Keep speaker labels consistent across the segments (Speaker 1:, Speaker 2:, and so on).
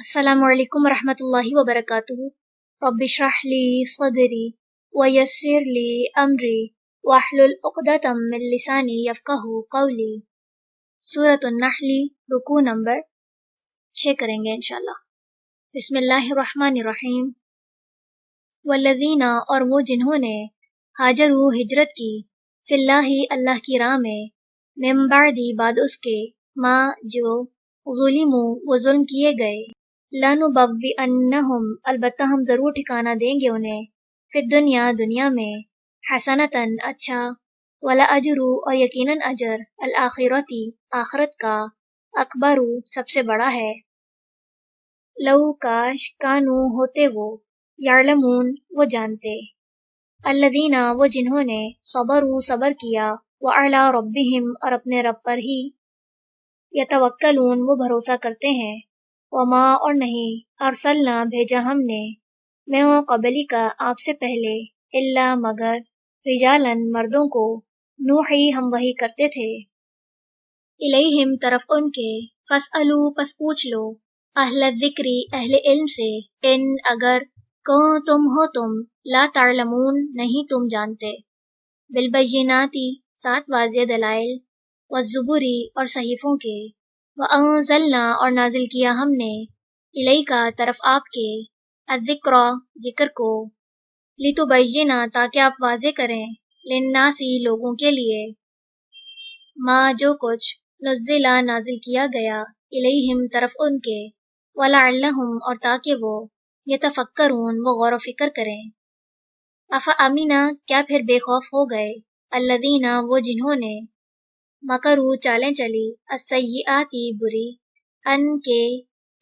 Speaker 1: السلام علیکم ورحمۃ اللہ وبرکاتہ۔ رب اشرح لی صدری ویسر لی امری واحلل عقدۃ من لسانی یفقہوا قولی۔ سورۃ النحل، رکوع نمبر 6 کریں گے انشاءاللہ۔ بسم اللہ الرحمن الرحیم۔ والذین، اور وہ جنہوں نے ہاجروا، ہجرت کی، فی اللہ، اللہ کی راہ میں، من بعد، بعد اس کے، ما، جو، ظلموا، وہ ظلم کیے گئے، لَنُبَوِّئَنَّهُمْ، البتہ ہم ضرور ٹھکانہ دیں گے انہیں، فی الدنیا، دنیا میں، حسنتاً، اچھا، وَلَأَجْرُ، اور یقیناً اجر، الآخرتی، آخرت کا، اکبر، سب سے بڑا ہے، لو، کاش، کانوا، ہوتے وہ، یعلمون، وہ جانتے، الذین، وہ جنہوں نے، صبروا، صبر کیا، وعلی ربہم، اور اپنے رب پر ہی، یتوکلون، وہ بھروسہ کرتے ہیں، وما، اور نہیں، ارسلنا، بھیجا ہم نے، من قبلک، آپ سے پہلے، الا، مگر، رجالاً، مردوں کو، نوحی، ہم وحی کرتے تھے، الیہم، طرف ان کے، فاسألوا، پس پوچھ لو، اہل الذکر، اہل علم سے، ان، اگر، کنتم، ہو تم، لا تعلمون، نہیں تم جانتے، بالبینات، سات واضح دلائل، والزبر، اور صحیفوں کے، وانزلنا، اور نازل کیا ہم نے، الیک، طرف آپ کے، الذکر، ذکر کو، لتبین، تاکہ آپ واضح کریں، للناس، لوگوں کے لیے، ما، جو کچھ، نزل، نازل کیا گیا، الیہم، طرف ان کے، ولعلہم، اور تاکہ وہ، یتفکرون، وہ غور و فکر کریں، افامنا، کیا پھر بے خوف ہو گئے، الذین، وہ جنہوں نے، مکروا، چالیں چلی، السیئات، بری، ان کے،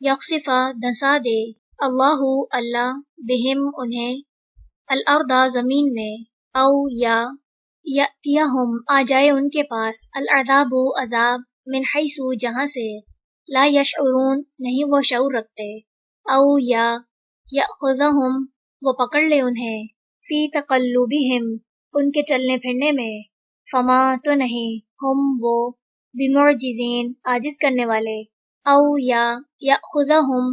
Speaker 1: یخسف، دھنسا دے، اللہ، اللہ، بہم، انہیں، الارض، زمین میں، او، یا، یأتیہم، آ جائے ان کے پاس، العذاب، عذاب، من حیث، جہاں سے، لا یشعرون، نہیں وہ شعور رکھتے، او، یا، یأخذہم، وہ پکڑ لے انہیں، فی تقلبہم، ان کے چلنے پھرنے میں، فما، تو نہیں، ہم، وہ، بمعجزین، عاجز کرنے والے، او، یا، یأخذہم،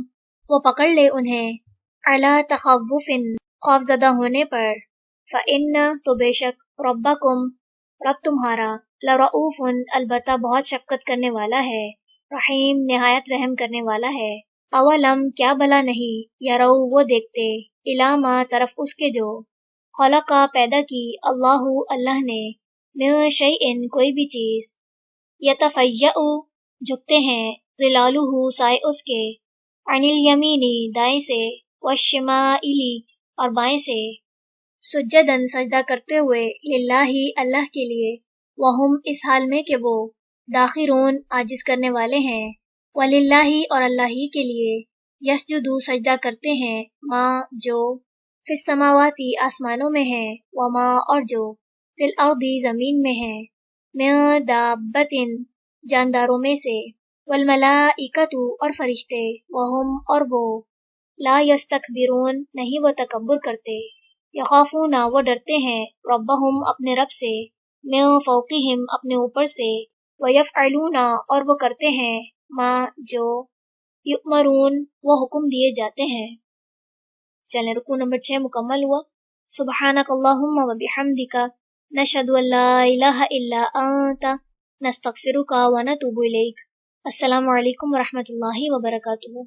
Speaker 1: وہ پکڑ لے انہیں، علی تخوف، خوفزدہ ہونے پر، فإن، تو بے شک، ربکم، رب تمہارا، لرؤوف، البتہ بہت شفقت کرنے والا ہے، رحیم، نہایت رحم کرنے والا ہے، اولم، کیا بھلا نہیں، یرو، وہ دیکھتے، الی ما، طرف اس کے جو، خلق، پیدا کی، اللہ، اللہ نے، من شیء، کوئی بھی چیز، یتفیأ، جھکتے ہیں، ظلالہ، سائے اس کے، عن الیمین، دائیں سے، والشمائل، اور بائیں سے، سجداً، سجدہ کرتے ہوئے، للہ، اللہ کے لیے، وہم، اس حال میں کہ وہ، داخرون، عاجز کرنے والے ہیں، وللہ، اور اللہ ہی کے لیے، یسجد، سجدہ کرتے ہیں، ما، جو، فی السماوات، آسمانوں میں ہے، وما، اور جو، فی الارض، زمین میں ہے، من دابۃ، جانداروں میں سے، والملائکۃ، اور فرشتے، وہم، اور وہ، لا یستکبرون، نہیں وہ تکبر کرتے، یخافون، وہ ڈرتے ہیں، ربہم، اپنے رب سے، من فوقہم، اپنے اوپر سے، ویفعلون، اور وہ کرتے ہیں، ما، جو، یؤمرون، وہ حکم دیے جاتے ہیں۔ چلیں، رکوع نمبر 6 مکمل ہوا۔ سبحانک اللہم و بحمدک، نشہد ان لا الہ الا انت، نستغفرک و نتوب الیک۔ السلام علیکم ورحمۃ اللہ وبرکاتہ۔